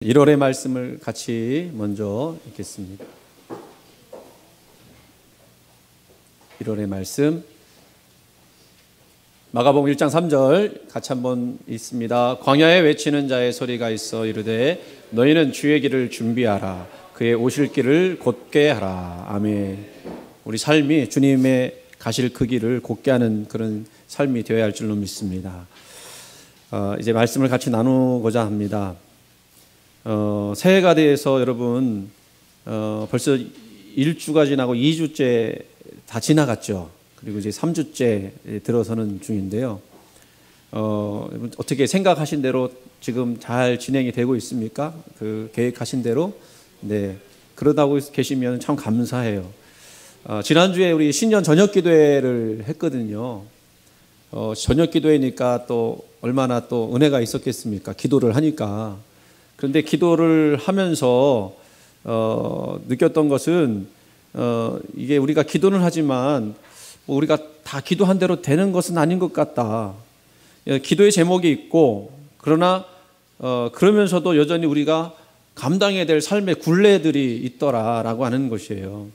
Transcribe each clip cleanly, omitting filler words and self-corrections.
1월의 말씀을 같이 먼저 읽겠습니다. 1월의 말씀 마가복음 1장 3절 같이 한번 읽습니다. 광야에 외치는 자의 소리가 있어 이르되 너희는 주의 길을 준비하라 그의 오실 길을 곧게 하라. 아멘. 우리 삶이 주님의 가실 그 길을 곧게 하는 그런 삶이 되어야 할 줄로 믿습니다. 이제 말씀을 같이 나누고자 합니다. 새해가 돼서 여러분 벌써 1주가 지나고 2주째 다 지나갔죠. 그리고 이제 3주째 들어서는 중인데요. 어떻게 생각하신 대로 지금 잘 진행이 되고 있습니까? 그 계획하신 대로? 네. 그러다고 계시면 참 감사해요. 지난주에 우리 신년 저녁 기도회를 했거든요. 저녁 기도회니까 또 얼마나 또 은혜가 있었겠습니까? 기도를 하니까. 그런데 기도를 하면서 느꼈던 것은 이게 우리가 기도는 하지만 우리가 다 기도한 대로 되는 것은 아닌 것 같다. 기도의 제목이 있고 그러나 그러면서도 여전히 우리가 감당해야 될 삶의 굴레들이 있더라라고 하는 것이에요.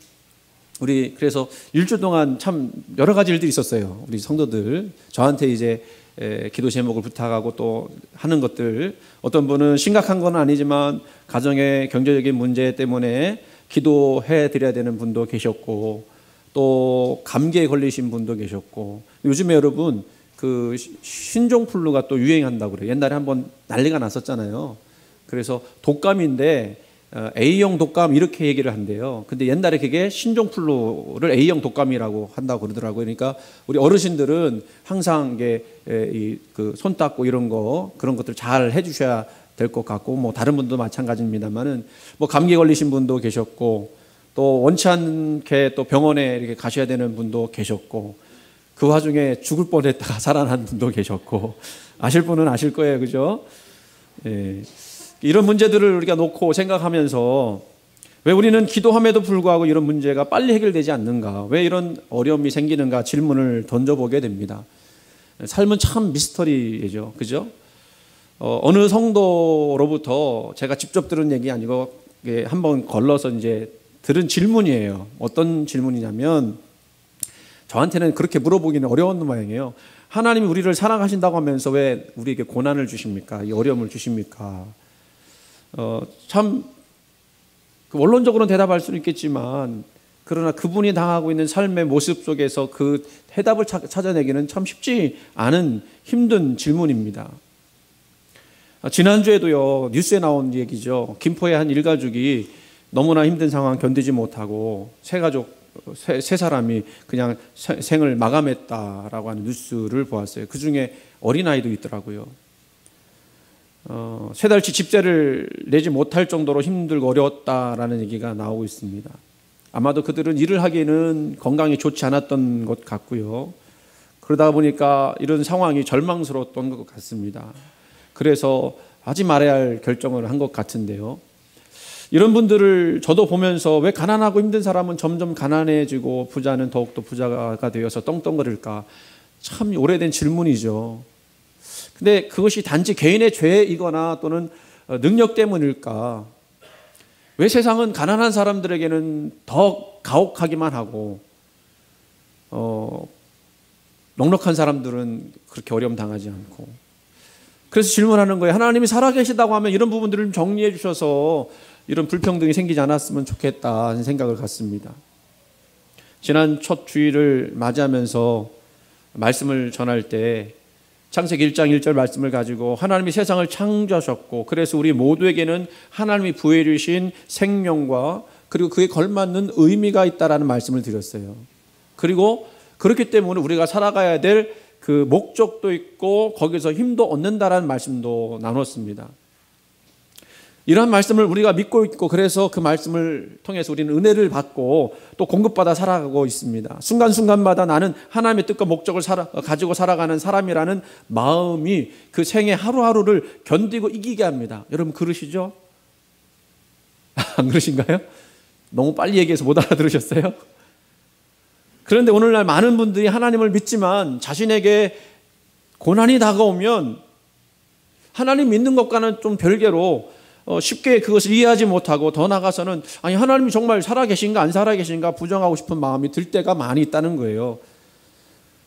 우리 그래서 1주 동안 참 여러 가지 일들이 있었어요. 우리 성도들 저한테 이제 기도 제목을 부탁하고 또 하는 것들, 어떤 분은 심각한 건 아니지만 가정의 경제적인 문제 때문에 기도해 드려야 되는 분도 계셨고 또 감기에 걸리신 분도 계셨고 요즘에 여러분 그 신종플루가 또 유행한다고 그래요. 옛날에 한번 난리가 났었잖아요. 그래서 독감인데 A형 독감 이렇게 얘기를 한대요. 근데 옛날에 그게 신종플루를 A형 독감이라고 한다고 그러더라고요. 그러니까 우리 어르신들은 항상 이게 그 손 닦고 이런 거 그런 것들 잘 해주셔야 될 것 같고 뭐 다른 분도 마찬가지입니다만은 뭐 감기 걸리신 분도 계셨고 또 원치 않게 또 병원에 이렇게 가셔야 되는 분도 계셨고 그 와중에 죽을 뻔했다가 살아난 분도 계셨고 아실 분은 아실 거예요, 그죠? 예. 이런 문제들을 우리가 놓고 생각하면서 왜 우리는 기도함에도 불구하고 이런 문제가 빨리 해결되지 않는가? 왜 이런 어려움이 생기는가? 질문을 던져보게 됩니다. 삶은 참 미스터리죠. 그죠? 어느 성도로부터 제가 직접 들은 얘기 아니고 한번 걸러서 이제 들은 질문이에요. 어떤 질문이냐면 저한테는 그렇게 물어보기는 어려운 모양이에요. 하나님이 우리를 사랑하신다고 하면서 왜 우리에게 고난을 주십니까? 이 어려움을 주십니까? 참 원론적으로는 대답할 수는 있겠지만 그러나 그분이 당하고 있는 삶의 모습 속에서 그 해답을 찾아내기는 참 쉽지 않은 힘든 질문입니다. 지난주에도요 뉴스에 나온 얘기죠. 김포의 한 일가족이 너무나 힘든 상황 견디지 못하고 세 사람이 그냥 생을 마감했다라고 하는 뉴스를 보았어요. 그 중에 어린아이도 있더라고요. 3달치 집세를 내지 못할 정도로 힘들고 어려웠다라는 얘기가 나오고 있습니다. 아마도 그들은 일을 하기에는 건강이 좋지 않았던 것 같고요. 그러다 보니까 이런 상황이 절망스러웠던 것 같습니다. 그래서 하지 말아야 할 결정을 한 것 같은데요. 이런 분들을 저도 보면서 왜 가난하고 힘든 사람은 점점 가난해지고 부자는 더욱더 부자가 되어서 떵떵거릴까? 참 오래된 질문이죠. 근데 그것이 단지 개인의 죄이거나 또는 능력 때문일까? 왜 세상은 가난한 사람들에게는 더 가혹하기만 하고 넉넉한 사람들은 그렇게 어려움 당하지 않고? 그래서 질문하는 거예요. 하나님이 살아계시다고 하면 이런 부분들을 정리해 주셔서 이런 불평등이 생기지 않았으면 좋겠다 하는 생각을 갖습니다. 지난 첫 주일을 맞이하면서 말씀을 전할 때 창세기 1장 1절 말씀을 가지고 하나님이 세상을 창조하셨고 그래서 우리 모두에게는 하나님이 부여해 주신 생명과 그리고 그에 걸맞는 의미가 있다라는 말씀을 드렸어요. 그리고 그렇기 때문에 우리가 살아가야 될 그 목적도 있고 거기서 힘도 얻는다라는 말씀도 나눴습니다. 이러한 말씀을 우리가 믿고 있고 그래서 그 말씀을 통해서 우리는 은혜를 받고 또 공급받아 살아가고 있습니다. 순간순간마다 나는 하나님의 뜻과 목적을 가지고 살아가는 사람이라는 마음이 그 생애 하루하루를 견디고 이기게 합니다. 여러분 그러시죠? 안 그러신가요? 너무 빨리 얘기해서 못 알아들으셨어요? 그런데 오늘날 많은 분들이 하나님을 믿지만 자신에게 고난이 다가오면 하나님 믿는 것과는 좀 별개로 쉽게 그것을 이해하지 못하고 더 나아가서는 아니 하나님이 정말 살아계신가 안 살아계신가 부정하고 싶은 마음이 들 때가 많이 있다는 거예요.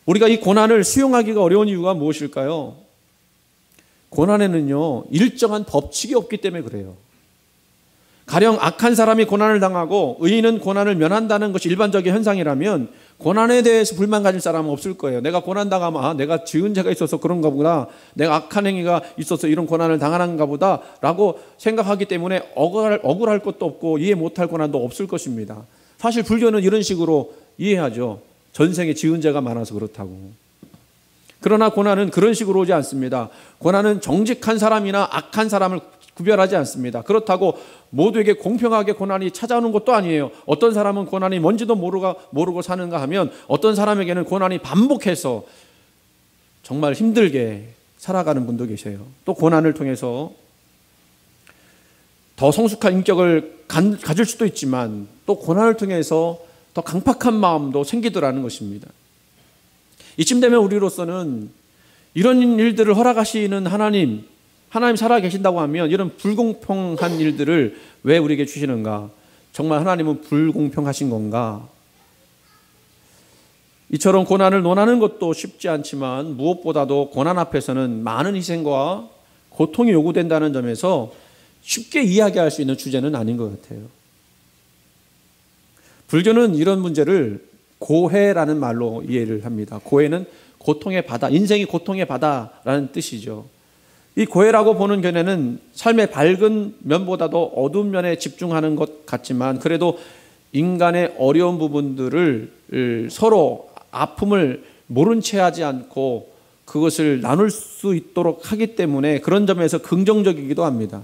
우리가 이 고난을 수용하기가 어려운 이유가 무엇일까요? 고난에는요 일정한 법칙이 없기 때문에 그래요. 가령 악한 사람이 고난을 당하고 의인은 고난을 면한다는 것이 일반적인 현상이라면 고난에 대해서 불만 가질 사람은 없을 거예요. 내가 고난당하면 내가 지은 죄가 있어서 그런가 보다, 내가 악한 행위가 있어서 이런 고난을 당하는가 보다 라고 생각하기 때문에 억울할 것도 없고 이해 못할 고난도 없을 것입니다. 사실 불교는 이런 식으로 이해하죠. 전생에 지은 죄가 많아서 그렇다고. 그러나 고난은 그런 식으로 오지 않습니다. 고난은 정직한 사람이나 악한 사람을 구별하지 않습니다. 그렇다고 모두에게 공평하게 고난이 찾아오는 것도 아니에요. 어떤 사람은 고난이 뭔지도 모르고 사는가 하면 어떤 사람에게는 고난이 반복해서 정말 힘들게 살아가는 분도 계세요. 또 고난을 통해서 더 성숙한 인격을 가질 수도 있지만 또 고난을 통해서 더 강팍한 마음도 생기더라는 것입니다. 이쯤 되면 우리로서는 이런 일들을 허락하시는 하나님 살아계신다고 하면 이런 불공평한 일들을 왜 우리에게 주시는가? 정말 하나님은 불공평하신 건가? 이처럼 고난을 논하는 것도 쉽지 않지만 무엇보다도 고난 앞에서는 많은 희생과 고통이 요구된다는 점에서 쉽게 이야기할 수 있는 주제는 아닌 것 같아요. 불교는 이런 문제를 고해라는 말로 이해를 합니다. 고해는 고통의 바다, 인생이 고통의 바다라는 뜻이죠. 이 고해라고 보는 견해는 삶의 밝은 면보다도 어두운 면에 집중하는 것 같지만 그래도 인간의 어려운 부분들을 서로 아픔을 모른 채 하지 않고 그것을 나눌 수 있도록 하기 때문에 그런 점에서 긍정적이기도 합니다.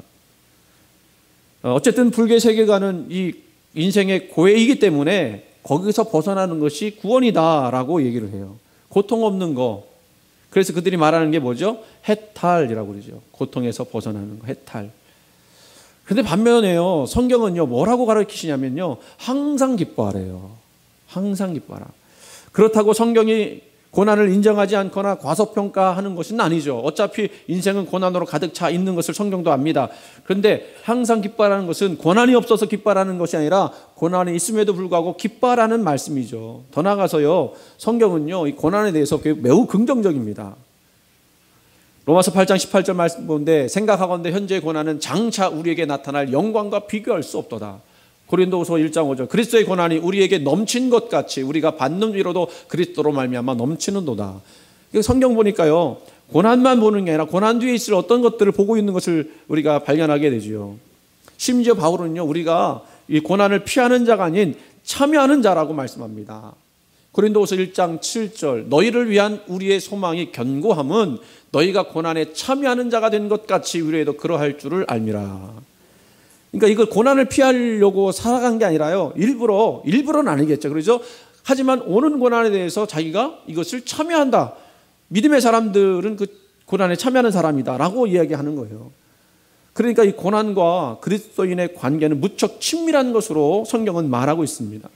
어쨌든 불교 세계관은 이 인생의 고해이기 때문에 거기서 벗어나는 것이 구원이다라고 얘기를 해요. 고통 없는 거. 그래서 그들이 말하는 게 뭐죠? 해탈이라고 그러죠. 고통에서 벗어나는 거, 해탈. 그런데 반면에요, 성경은요, 뭐라고 가르치시냐면요, 항상 기뻐하래요. 항상 기뻐하라. 그렇다고 성경이 고난을 인정하지 않거나 과소평가하는 것은 아니죠. 어차피 인생은 고난으로 가득 차 있는 것을 성경도 압니다. 그런데 항상 기뻐하라는 것은 고난이 없어서 기뻐하라는 것이 아니라 고난이 있음에도 불구하고 기뻐하라는 말씀이죠. 더 나아가서요, 성경은요, 이 고난에 대해서 매우 긍정적입니다. 로마서 8장 18절 말씀 보는데 생각하건대 현재의 고난은 장차 우리에게 나타날 영광과 비교할 수 없도다. 고린도후서 1장 5절 그리스도의 고난이 우리에게 넘친 것 같이 우리가 받는 위로도 그리스도로 말미암아 넘치는도다. 성경 보니까요, 고난만 보는 게 아니라 고난 뒤에 있을 어떤 것들을 보고 있는 것을 우리가 발견하게 되죠. 심지어 바울은요, 우리가 이 고난을 피하는 자가 아닌 참여하는 자라고 말씀합니다. 고린도후서 1장 7절 너희를 위한 우리의 소망이 견고함은 너희가 고난에 참여하는 자가 된 것 같이 우리에도 그러할 줄을 알미라. 그러니까 이걸 고난을 피하려고 살아간 게 아니라요, 일부러는 아니겠죠. 그렇죠? 하지만 오는 고난에 대해서 자기가 이것을 참여한다. 믿음의 사람들은 그 고난에 참여하는 사람이다 라고 이야기하는 거예요. 그러니까 이 고난과 그리스도인의 관계는 무척 친밀한 것으로 성경은 말하고 있습니다.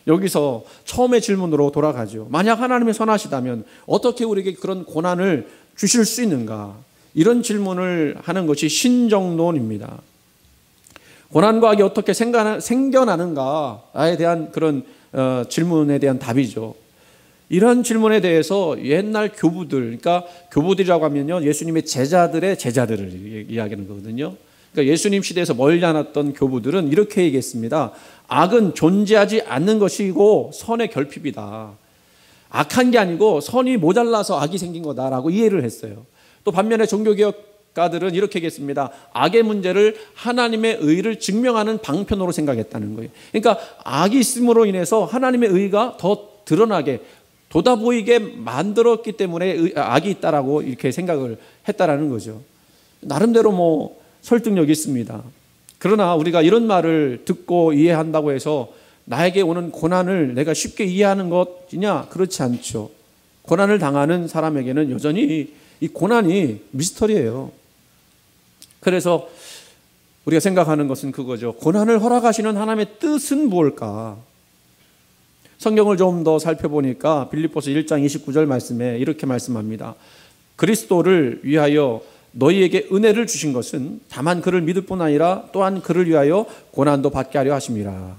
여기서 처음의 질문으로 돌아가죠. 만약 하나님이 선하시다면 어떻게 우리에게 그런 고난을 주실 수 있는가? 이런 질문을 하는 것이 신정론입니다. 고난과 악이 어떻게 생겨나는가에 대한 그런 질문에 대한 답이죠. 이런 질문에 대해서 옛날 교부들, 그러니까 교부들이라고 하면요, 예수님의 제자들의 제자들을 이야기하는 거거든요. 그러니까 예수님 시대에서 멀지 않았던 교부들은 이렇게 얘기했습니다. 악은 존재하지 않는 것이고 선의 결핍이다. 악한 게 아니고 선이 모자라서 악이 생긴 거다라고 이해를 했어요. 또 반면에 종교개혁가들은 이렇게 얘기했습니다. 악의 문제를 하나님의 의를 증명하는 방편으로 생각했다는 거예요. 그러니까 악이 있음으로 인해서 하나님의 의가 더 드러나게 돋아보이게 만들었기 때문에 악이 있다라고 이렇게 생각을 했다라는 거죠. 나름대로 설득력이 있습니다. 그러나 우리가 이런 말을 듣고 이해한다고 해서 나에게 오는 고난을 내가 쉽게 이해하는 것이냐? 그렇지 않죠. 고난을 당하는 사람에게는 여전히 이 고난이 미스터리예요. 그래서 우리가 생각하는 것은 그거죠. 고난을 허락하시는 하나님의 뜻은 무엇일까? 성경을 좀 더 살펴보니까 빌립보서 1장 29절 말씀에 이렇게 말씀합니다. 그리스도를 위하여 너희에게 은혜를 주신 것은 다만 그를 믿을 뿐 아니라 또한 그를 위하여 고난도 받게 하려 하심이라.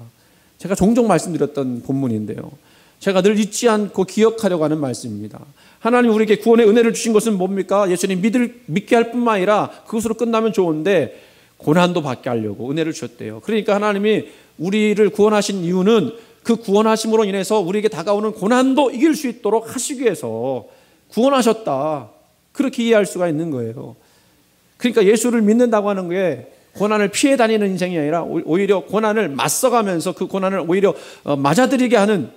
제가 종종 말씀드렸던 본문인데요. 제가 늘 잊지 않고 기억하려고 하는 말씀입니다. 하나님 우리에게 구원의 은혜를 주신 것은 뭡니까? 예수님 믿게 할 뿐만 아니라 그것으로 끝나면 좋은데 고난도 받게 하려고 은혜를 주셨대요. 그러니까 하나님이 우리를 구원하신 이유는 그 구원하심으로 인해서 우리에게 다가오는 고난도 이길 수 있도록 하시기 위해서 구원하셨다. 그렇게 이해할 수가 있는 거예요. 그러니까 예수를 믿는다고 하는 게 고난을 피해 다니는 인생이 아니라 오히려 고난을 맞서가면서 그 고난을 오히려 맞아들이게 하는,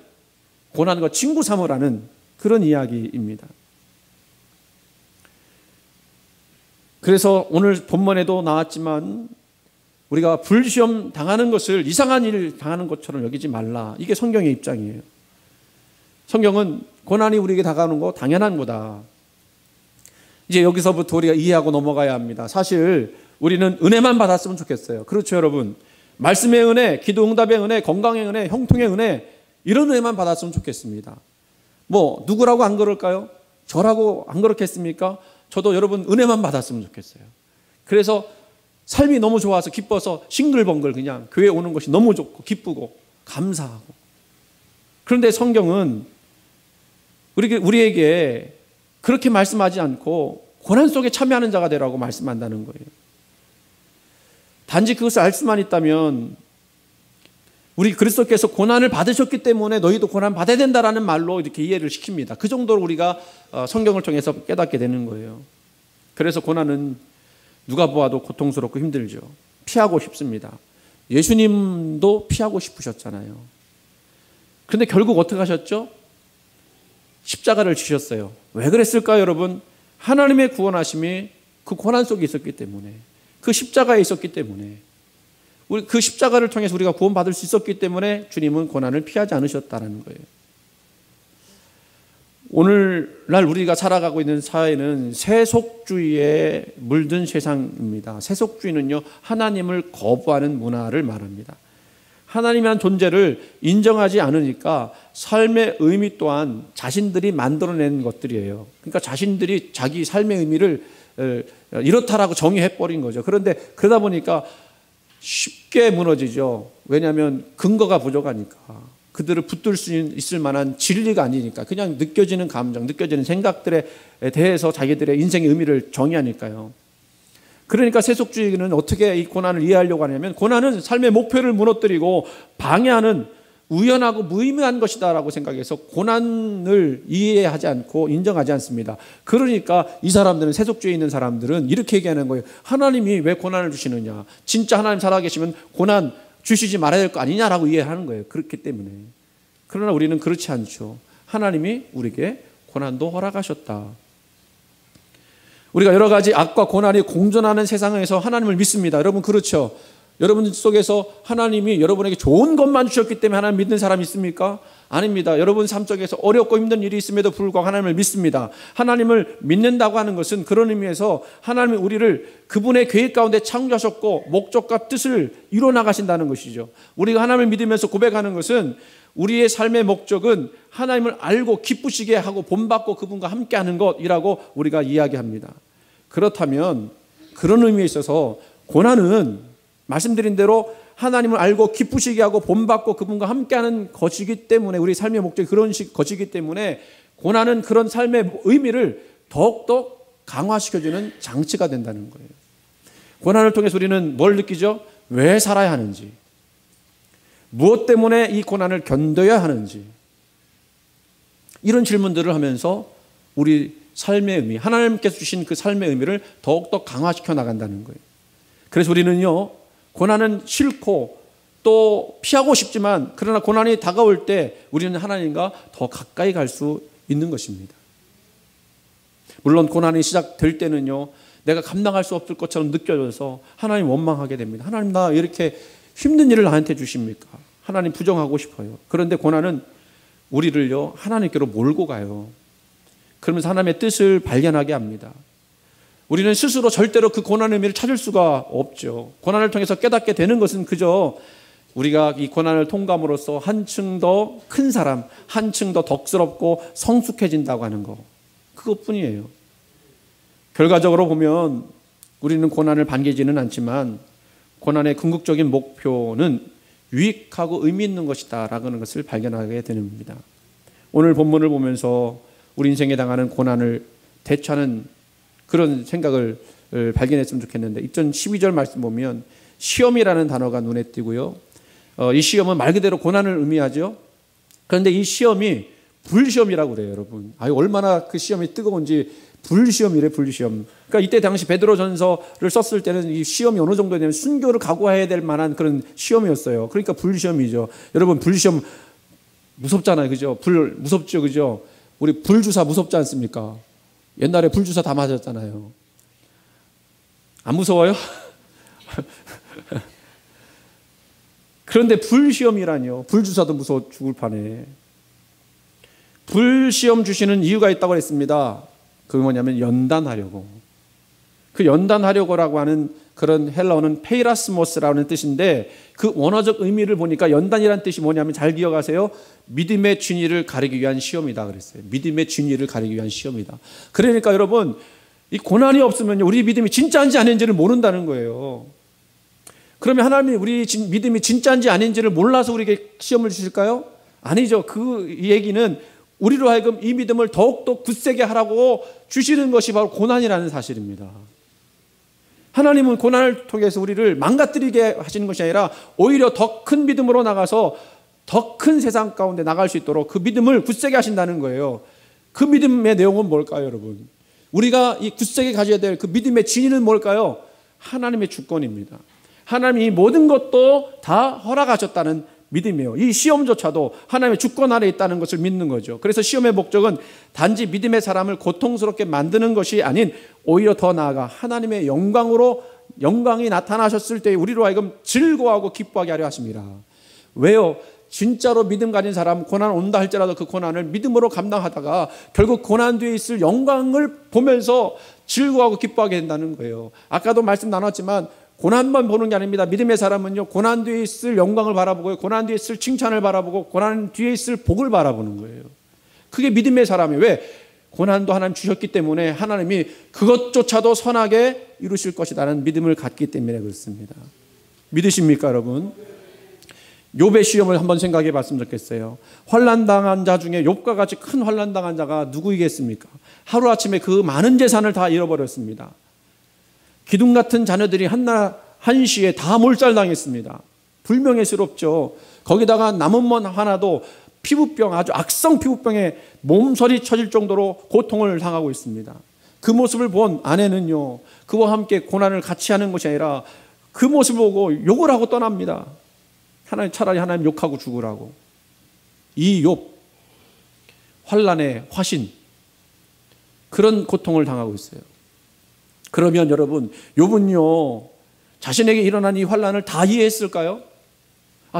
고난과 친구 삼으라는 그런 이야기입니다. 그래서 오늘 본문에도 나왔지만 우리가 불시험 당하는 것을 이상한 일 당하는 것처럼 여기지 말라. 이게 성경의 입장이에요. 성경은 고난이 우리에게 다가오는 거 당연한 거다. 이제 여기서부터 우리가 이해하고 넘어가야 합니다. 사실 우리는 은혜만 받았으면 좋겠어요. 그렇죠, 여러분? 말씀의 은혜, 기도 응답의 은혜, 건강의 은혜, 형통의 은혜, 이런 은혜만 받았으면 좋겠습니다. 뭐 누구라고 안 그럴까요? 저라고 안 그렇겠습니까? 저도 여러분 은혜만 받았으면 좋겠어요. 그래서 삶이 너무 좋아서 기뻐서 싱글벙글 그냥 교회 오는 것이 너무 좋고 기쁘고 감사하고. 그런데 성경은 우리에게 그렇게 말씀하지 않고 고난 속에 참여하는 자가 되라고 말씀한다는 거예요. 단지 그것을 알 수만 있다면, 우리 그리스도께서 고난을 받으셨기 때문에 너희도 고난 받아야 된다라는 말로 이렇게 이해를 시킵니다. 그 정도로 우리가 성경을 통해서 깨닫게 되는 거예요. 그래서 고난은 누가 보아도 고통스럽고 힘들죠. 피하고 싶습니다. 예수님도 피하고 싶으셨잖아요. 그런데 결국 어떻게 하셨죠? 십자가를 지셨어요. 왜 그랬을까요, 여러분? 하나님의 구원하심이 그 고난 속에 있었기 때문에, 그 십자가에 있었기 때문에, 그 십자가를 통해서 우리가 구원받을 수 있었기 때문에 주님은 고난을 피하지 않으셨다는 거예요. 오늘날 우리가 살아가고 있는 사회는 세속주의에 물든 세상입니다. 세속주의는요, 하나님을 거부하는 문화를 말합니다. 하나님이란 존재를 인정하지 않으니까 삶의 의미 또한 자신들이 만들어낸 것들이에요. 그러니까 자신들이 자기 삶의 의미를 이렇다라고 정의해버린 거죠. 그런데 그러다 보니까 쉽게 무너지죠. 왜냐하면 근거가 부족하니까. 그들을 붙들 수 있을 만한 진리가 아니니까. 그냥 느껴지는 감정, 느껴지는 생각들에 대해서 자기들의 인생의 의미를 정의하니까요. 그러니까 세속주의는 어떻게 이 고난을 이해하려고 하냐면, 고난은 삶의 목표를 무너뜨리고 방해하는 우연하고 무의미한 것이다라고 생각해서 고난을 이해하지 않고 인정하지 않습니다. 그러니까 이 사람들은, 세속주의에 있는 사람들은 이렇게 얘기하는 거예요. 하나님이 왜 고난을 주시느냐? 진짜 하나님 살아계시면 고난 주시지 말아야 될 거 아니냐라고 이해하는 거예요. 그렇기 때문에. 그러나 우리는 그렇지 않죠. 하나님이 우리에게 고난도 허락하셨다. 우리가 여러 가지 악과 고난이 공존하는 세상에서 하나님을 믿습니다. 여러분 그렇죠? 여러분 속에서 하나님이 여러분에게 좋은 것만 주셨기 때문에 하나님 믿는 사람 있습니까? 아닙니다. 여러분 삶 속에서 어렵고 힘든 일이 있음에도 불구하고 하나님을 믿습니다. 하나님을 믿는다고 하는 것은 그런 의미에서 하나님이 우리를 그분의 계획 가운데 창조하셨고 목적과 뜻을 이뤄나가신다는 것이죠. 우리가 하나님을 믿으면서 고백하는 것은 우리의 삶의 목적은 하나님을 알고 기쁘시게 하고 본받고 그분과 함께하는 것이라고 우리가 이야기합니다. 그렇다면 그런 의미에 있어서 고난은 말씀드린 대로 하나님을 알고 기쁘시게 하고 본받고 그분과 함께하는 것이기 때문에, 우리 삶의 목적이 그런 것이기 때문에 고난은 그런 삶의 의미를 더욱더 강화시켜주는 장치가 된다는 거예요. 고난을 통해서 우리는 뭘 느끼죠? 왜 살아야 하는지, 무엇 때문에 이 고난을 견뎌야 하는지, 이런 질문들을 하면서 우리 삶의 의미, 하나님께서 주신 그 삶의 의미를 더욱더 강화시켜 나간다는 거예요. 그래서 우리는요, 고난은 싫고 또 피하고 싶지만, 그러나 고난이 다가올 때 우리는 하나님과 더 가까이 갈 수 있는 것입니다. 물론 고난이 시작될 때는요, 내가 감당할 수 없을 것처럼 느껴져서 하나님 원망하게 됩니다. 하나님, 나 이렇게 힘든 일을 나한테 주십니까? 하나님 부정하고 싶어요. 그런데 고난은 우리를요, 하나님께로 몰고 가요. 그러면서 하나님의 뜻을 발견하게 합니다. 우리는 스스로 절대로 그 고난의 의미를 찾을 수가 없죠. 고난을 통해서 깨닫게 되는 것은 그저 우리가 이 고난을 통감으로써 한층 더 큰 사람, 한층 더 덕스럽고 성숙해진다고 하는 거, 그것뿐이에요. 결과적으로 보면 우리는 고난을 반기지는 않지만 고난의 궁극적인 목표는 유익하고 의미 있는 것이다 라는 것을 발견하게 됩니다. 오늘 본문을 보면서 우리 인생에 당하는 고난을 대처하는 그런 생각을 발견했으면 좋겠는데 1절 12절 말씀 보면 시험이라는 단어가 눈에 띄고요. 이 시험은 말 그대로 고난을 의미하죠. 그런데 이 시험이 불시험이라고 그래요, 여러분. 얼마나 그 시험이 뜨거운지 불시험이래, 불시험. 그러니까 이때 당시 베드로전서를 썼을 때는 이 시험이 어느 정도 되면 순교를 각오해야 될 만한 그런 시험이었어요. 그러니까 불시험이죠. 여러분, 불시험 무섭잖아요, 그죠? 불 무섭죠, 그죠? 우리 불주사 무섭지 않습니까? 옛날에 불주사 다 맞았잖아요. 안 무서워요? 그런데 불시험이라뇨. 불주사도 무서워 죽을 판에. 불시험 주시는 이유가 있다고 했습니다. 그게 뭐냐면 연단하려고. 그 연단하려고라고 하는 그런 헬라어는 페이라스모스라는 뜻인데 그 원어적 의미를 보니까 연단이라는 뜻이 뭐냐면 잘 기억하세요. 믿음의 진리를 가리기 위한 시험이다 그랬어요. 믿음의 진리를 가리기 위한 시험이다. 그러니까 여러분 이 고난이 없으면 우리 믿음이 진짜인지 아닌지를 모른다는 거예요. 그러면 하나님이 우리 믿음이 진짜인지 아닌지를 몰라서 우리에게 시험을 주실까요? 아니죠. 그 얘기는 우리로 하여금 이 믿음을 더욱더 굳세게 하라고 주시는 것이 바로 고난이라는 사실입니다. 하나님은 고난을 통해서 우리를 망가뜨리게 하시는 것이 아니라 오히려 더 큰 믿음으로 나가서 더 큰 세상 가운데 나갈 수 있도록 그 믿음을 굳세게 하신다는 거예요. 그 믿음의 내용은 뭘까요, 여러분? 우리가 이 굳세게 가져야 될 그 믿음의 진리는 뭘까요? 하나님의 주권입니다. 하나님이 모든 것도 다 허락하셨다는 믿음이에요. 이 시험조차도 하나님의 주권 아래 있다는 것을 믿는 거죠. 그래서 시험의 목적은 단지 믿음의 사람을 고통스럽게 만드는 것이 아닌 오히려 더 나아가 하나님의 영광이 나타나셨을 때 우리로 하여금 즐거워하고 기뻐하게 하려 하십니다. 왜요? 진짜로 믿음 가진 사람 고난 온다 할지라도 그 고난을 믿음으로 감당하다가 결국 고난 뒤에 있을 영광을 보면서 즐거워하고 기뻐하게 된다는 거예요. 아까도 말씀 나눴지만 고난만 보는 게 아닙니다. 믿음의 사람은요, 고난 뒤에 있을 영광을 바라보고, 고난 뒤에 있을 칭찬을 바라보고, 고난 뒤에 있을 복을 바라보는 거예요. 그게 믿음의 사람이에요. 왜? 고난도 하나님 주셨기 때문에 하나님이 그것조차도 선하게 이루실 것이라는 믿음을 갖기 때문에 그렇습니다. 믿으십니까, 여러분? 욥의 시험을 한번 생각해 봤으면 좋겠어요. 환난당한 자 중에 욥과 같이 큰 환난당한 자가 누구이겠습니까? 하루아침에 그 많은 재산을 다 잃어버렸습니다. 기둥 같은 자녀들이 한시에 다 몰살당했습니다. 불명예스럽죠. 거기다가 남은 번 하나도 피부병, 아주 악성 피부병에 몸서리 쳐질 정도로 고통을 당하고 있습니다. 그 모습을 본 아내는요, 그와 함께 고난을 같이 하는 것이 아니라 그 모습을 보고 욕을 하고 떠납니다. 차라리 하나님 욕하고 죽으라고. 이 욥, 환난의 화신, 그런 고통을 당하고 있어요. 그러면 여러분, 욥은요 자신에게 일어난 이 환난을 다 이해했을까요?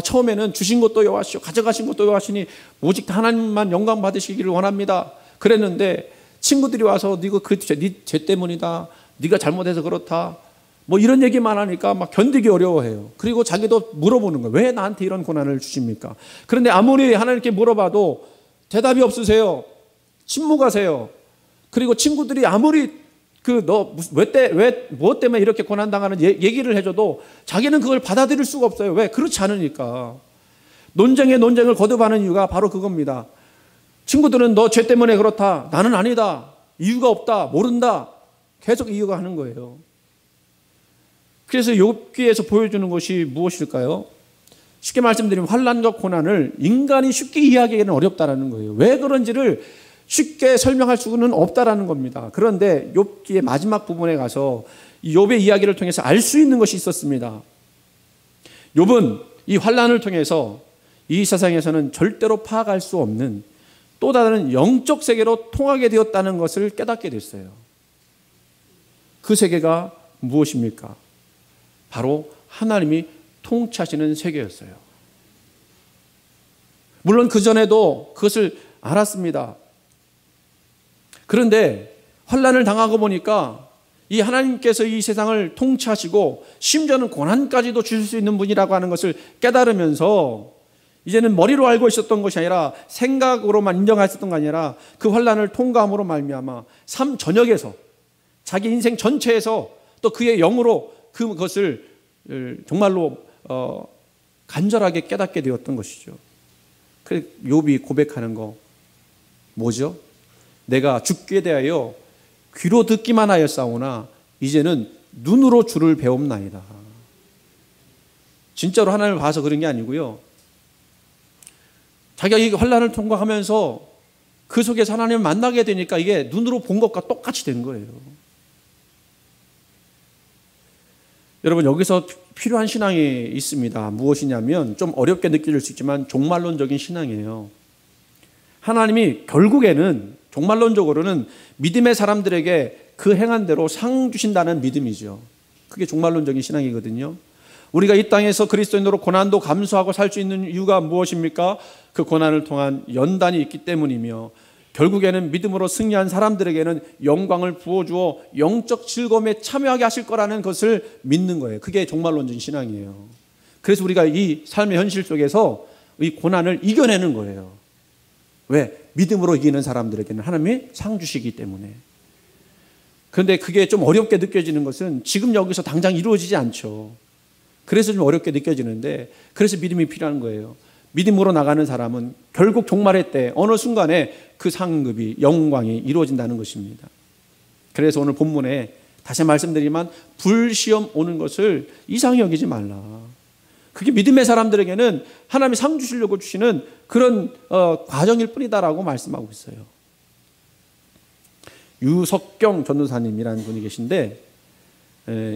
처음에는 주신 것도 여호와시오, 가져가신 것도 여호와시니 오직 하나님만 영광 받으시기를 원합니다. 그랬는데 친구들이 와서 네가 네 죄 때문이다, 네가 잘못해서 그렇다, 뭐 이런 얘기만 하니까 막 견디기 어려워해요. 그리고 자기도 물어보는 거예요. 왜 나한테 이런 고난을 주십니까? 그런데 아무리 하나님께 물어봐도 대답이 없으세요. 침묵하세요. 그리고 친구들이 아무리 무엇 때문에 이렇게 고난당하는 얘기를 해줘도 자기는 그걸 받아들일 수가 없어요. 왜? 그렇지 않으니까. 논쟁을 거듭하는 이유가 바로 그겁니다. 친구들은 너 죄 때문에 그렇다, 나는 아니다, 이유가 없다, 모른다, 계속 이유가 하는 거예요. 그래서 욥기에서 보여주는 것이 무엇일까요? 쉽게 말씀드리면 환난과 고난을 인간이 쉽게 이해하기에는 어렵다라는 거예요. 왜 그런지를 쉽게 설명할 수는 없다라는 겁니다. 그런데 욥기의 마지막 부분에 가서 이 욥의 이야기를 통해서 알 수 있는 것이 있었습니다. 욥은 이 환난을 통해서 이 세상에서는 절대로 파악할 수 없는 또 다른 영적 세계로 통하게 되었다는 것을 깨닫게 됐어요. 그 세계가 무엇입니까? 바로 하나님이 통치하시는 세계였어요. 물론 그전에도 그것을 알았습니다. 그런데 환난을 당하고 보니까 이 하나님께서 이 세상을 통치하시고 심지어는 고난까지도 주실 수 있는 분이라고 하는 것을 깨달으면서 이제는 머리로 알고 있었던 것이 아니라 생각으로만 인정했었던 게 아니라 그 환난을 통과함으로 말미암아 삶 전역에서 자기 인생 전체에서 또 그의 영으로 그것을 정말로 간절하게 깨닫게 되었던 것이죠. 그래서 욥이 고백하는 거 뭐죠? 내가 죽게 대하여 귀로 듣기만 하였사오나 이제는 눈으로 주를 배웁나이다. 진짜로 하나님을 봐서 그런 게 아니고요. 자기가 이 환난을 통과하면서 그 속에서 하나님을 만나게 되니까 이게 눈으로 본 것과 똑같이 된 거예요. 여러분, 여기서 필요한 신앙이 있습니다. 무엇이냐면 좀 어렵게 느껴질 수 있지만 종말론적인 신앙이에요. 하나님이 결국에는 종말론적으로는 믿음의 사람들에게 그 행한 대로 상 주신다는 믿음이죠. 그게 종말론적인 신앙이거든요. 우리가 이 땅에서 그리스도인으로 고난도 감수하고 살 수 있는 이유가 무엇입니까? 그 고난을 통한 연단이 있기 때문이며 결국에는 믿음으로 승리한 사람들에게는 영광을 부어주어 영적 즐거움에 참여하게 하실 거라는 것을 믿는 거예요. 그게 종말론적인 신앙이에요. 그래서 우리가 이 삶의 현실 속에서 이 고난을 이겨내는 거예요. 왜? 믿음으로 이기는 사람들에게는 하나님이 상 주시기 때문에. 그런데 그게 좀 어렵게 느껴지는 것은 지금 여기서 당장 이루어지지 않죠. 그래서 좀 어렵게 느껴지는데, 그래서 믿음이 필요한 거예요. 믿음으로 나가는 사람은 결국 종말의 때 어느 순간에 그 상급이 영광이 이루어진다는 것입니다. 그래서 오늘 본문에 다시 말씀드리지만 불시험 오는 것을 이상히 여기지 말라. 그게 믿음의 사람들에게는 하나님이 상 주시려고 주시는 그런 과정일 뿐이다라고 말씀하고 있어요. 유석경 전도사님이라는 분이 계신데,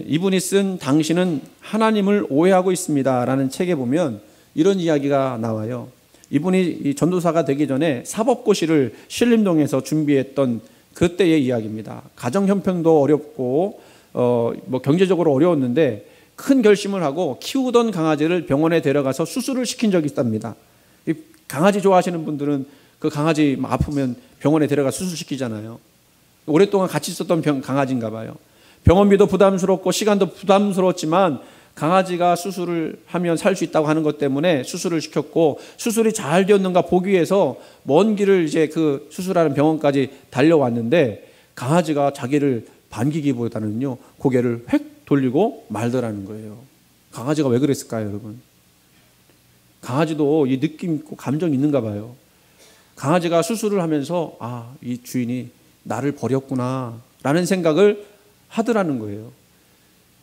이분이 쓴 당신은 하나님을 오해하고 있습니다 라는 책에 보면 이런 이야기가 나와요. 이분이 전도사가 되기 전에 사법고시를 신림동에서 준비했던 그때의 이야기입니다. 가정 형편도 어렵고 경제적으로 어려웠는데 큰 결심을 하고 키우던 강아지를 병원에 데려가서 수술을 시킨 적이 있답니다. 강아지 좋아하시는 분들은 그 강아지 아프면 병원에 데려가 수술시키잖아요. 오랫동안 같이 있었던 강아지인가 봐요. 병원비도 부담스럽고 시간도 부담스러웠지만 강아지가 수술을 하면 살 수 있다고 하는 것 때문에 수술을 시켰고, 수술이 잘 되었는가 보기 위해서 먼 길을 이제 그 수술하는 병원까지 달려왔는데 강아지가 자기를 반기기보다는요 고개를 획 돌리고 말더라는 거예요. 강아지가 왜 그랬을까요, 여러분? 강아지도 이 느낌 있고 감정이 있는가 봐요. 강아지가 수술을 하면서 이 주인이 나를 버렸구나 라는 생각을 하더라는 거예요.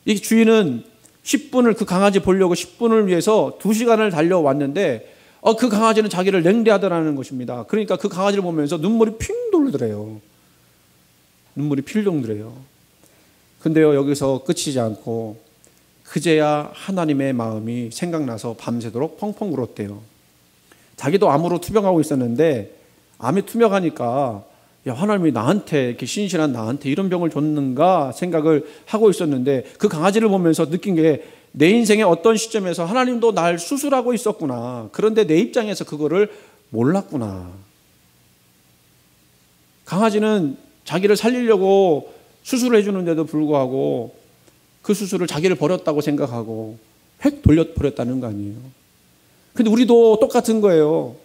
이 주인은 10분을 그 강아지 보려고 10분을 위해서 2시간을 달려왔는데 그 강아지는 자기를 냉대하더라는 것입니다. 그러니까 그 강아지를 보면서 눈물이 핑 돌더래요. 눈물이 필동 들어요. 근데요, 여기서 끝이지 않고 그제야 하나님의 마음이 생각나서 밤새도록 펑펑 울었대요. 자기도 암으로 투병하고 있었는데 암이 투명하니까 하나님이 나한테, 이렇게 신실한 나한테 이런 병을 줬는가 생각을 하고 있었는데 그 강아지를 보면서 느낀 게 내 인생의 어떤 시점에서 하나님도 날 수술하고 있었구나. 그런데 내 입장에서 그거를 몰랐구나. 강아지는 자기를 살리려고 수술을 해주는데도 불구하고 그 수술을 자기를 버렸다고 생각하고 획 돌려버렸다는 거 아니에요. 근데 우리도 똑같은 거예요.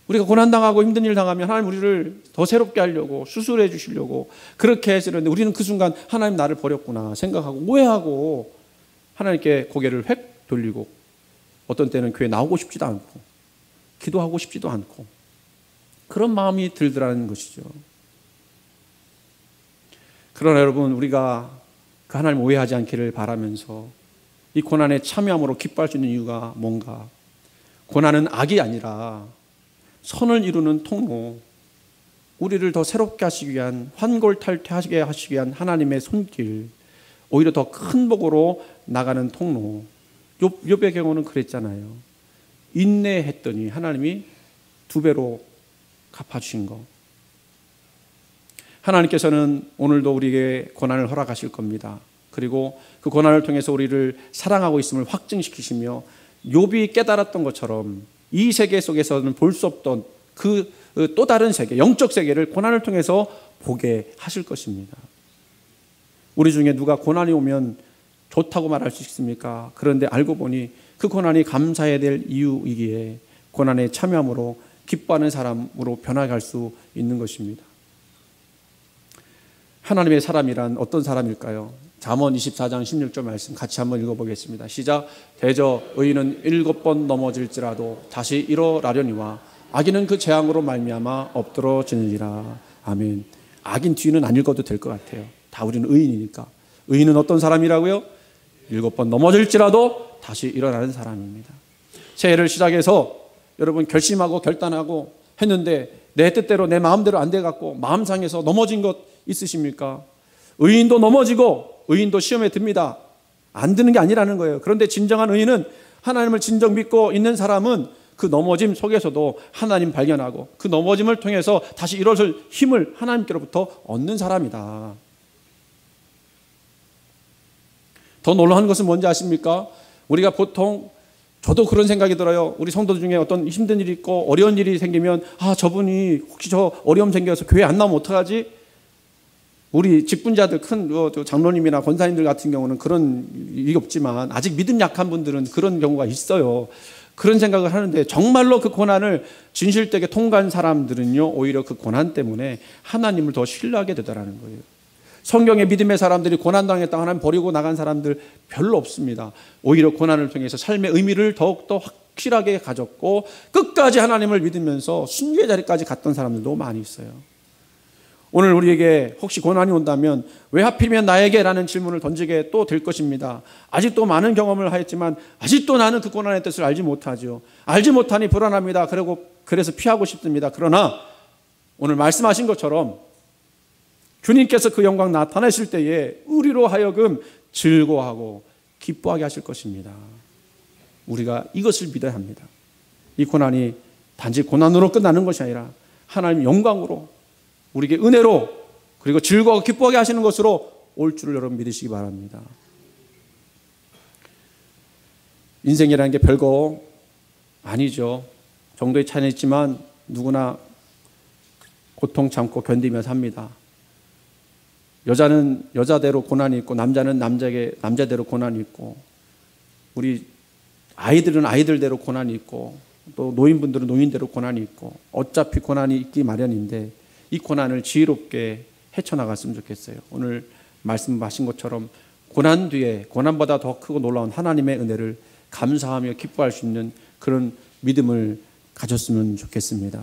우리가 고난당하고 힘든 일 당하면 하나님 우리를 더 새롭게 하려고 수술해 주시려고 그렇게 했었는데 우리는 그 순간 하나님 나를 버렸구나 생각하고 오해하고 하나님께 고개를 획 돌리고 어떤 때는 교회 나오고 싶지도 않고 기도하고 싶지도 않고 그런 마음이 들더라는 것이죠. 그러나 여러분, 우리가 그 하나님 오해하지 않기를 바라면서 이 고난에 참여함으로 기뻐할 수 있는 이유가 뭔가? 고난은 악이 아니라 선을 이루는 통로, 우리를 더 새롭게 하시기 위한, 환골탈퇴하게 하시기 위한 하나님의 손길, 오히려 더 큰 복으로 나가는 통로. 욥의 경우는 그랬잖아요. 인내했더니 하나님이 2배로 갚아주신 거. 하나님께서는 오늘도 우리에게 고난을 허락하실 겁니다. 그리고 그 고난을 통해서 우리를 사랑하고 있음을 확증시키시며 욥이 깨달았던 것처럼 이 세계 속에서는 볼 수 없던 그 또 다른 세계, 영적 세계를 고난을 통해서 보게 하실 것입니다. 우리 중에 누가 고난이 오면 좋다고 말할 수 있습니까? 그런데 알고 보니 그 고난이 감사해야 될 이유이기에 고난에 참여함으로 기뻐하는 사람으로 변화할 수 있는 것입니다. 하나님의 사람이란 어떤 사람일까요? 잠언 24장 16절 말씀 같이 한번 읽어보겠습니다. 시작. 대저 의인은 7번 넘어질지라도 다시 일어나려니와 악인은 그 재앙으로 말미암아 엎드러지느니라. 아멘. 악인 뒤는 안 읽어도 될 것 같아요. 다 우리는 의인이니까. 의인은 어떤 사람이라고요? 7번 넘어질지라도 다시 일어나는 사람입니다. 새해를 시작해서 여러분 결심하고 결단하고 했는데 내 뜻대로 내 마음대로 안 돼갖고 마음 상해서 넘어진 것 있으십니까? 의인도 넘어지고 의인도 시험에 듭니다. 안 드는 게 아니라는 거예요. 그런데 진정한 의인은, 하나님을 진정 믿고 있는 사람은 그 넘어짐 속에서도 하나님 발견하고 그 넘어짐을 통해서 다시 일어설 힘을 하나님께로부터 얻는 사람이다. 더 놀라운 것은 뭔지 아십니까? 우리가 보통, 저도 그런 생각이 들어요. 우리 성도 중에 어떤 힘든 일이 있고 어려운 일이 생기면, 저분이 혹시 저 어려움 생겨서 교회 안 나오면 어떡하지? 우리 직분자들, 큰 장로님이나 권사님들 같은 경우는 그런 일이 없지만 아직 믿음 약한 분들은 그런 경우가 있어요. 그런 생각을 하는데, 정말로 그 고난을 진실되게 통과한 사람들은요, 오히려 그 고난 때문에 하나님을 더 신뢰하게 되더라는 거예요. 성경의 믿음의 사람들이 고난당했다 하나님 버리고 나간 사람들 별로 없습니다. 오히려 고난을 통해서 삶의 의미를 더욱더 확실하게 가졌고 끝까지 하나님을 믿으면서 순교의 자리까지 갔던 사람들도 많이 있어요. 오늘 우리에게 혹시 고난이 온다면 왜 하필이면 나에게? 라는 질문을 던지게 또 될 것입니다. 아직도 많은 경험을 하였지만 아직도 나는 그 고난의 뜻을 알지 못하죠. 알지 못하니 불안합니다. 그래서 피하고 싶습니다. 그러나 오늘 말씀하신 것처럼 주님께서 그 영광 나타내실 때에 우리로 하여금 즐거워하고 기뻐하게 하실 것입니다. 우리가 이것을 믿어야 합니다. 이 고난이 단지 고난으로 끝나는 것이 아니라 하나님 영광으로, 우리에게 은혜로, 그리고 즐거워하고 기뻐하게 하시는 것으로 올 줄을 여러분 믿으시기 바랍니다. 인생이라는 게 별거 아니죠. 정도의 차이는 있지만 누구나 고통 참고 견디며 삽니다. 여자는 여자대로 고난이 있고 남자는 남자대로 고난이 있고, 우리 아이들은 아이들대로 고난이 있고, 또 노인분들은 노인대로 고난이 있고, 어차피 고난이 있기 마련인데 이 고난을 지혜롭게 헤쳐나갔으면 좋겠어요. 오늘 말씀하신 것처럼 고난 뒤에 고난보다 더 크고 놀라운 하나님의 은혜를 감사하며 기뻐할 수 있는 그런 믿음을 가졌으면 좋겠습니다.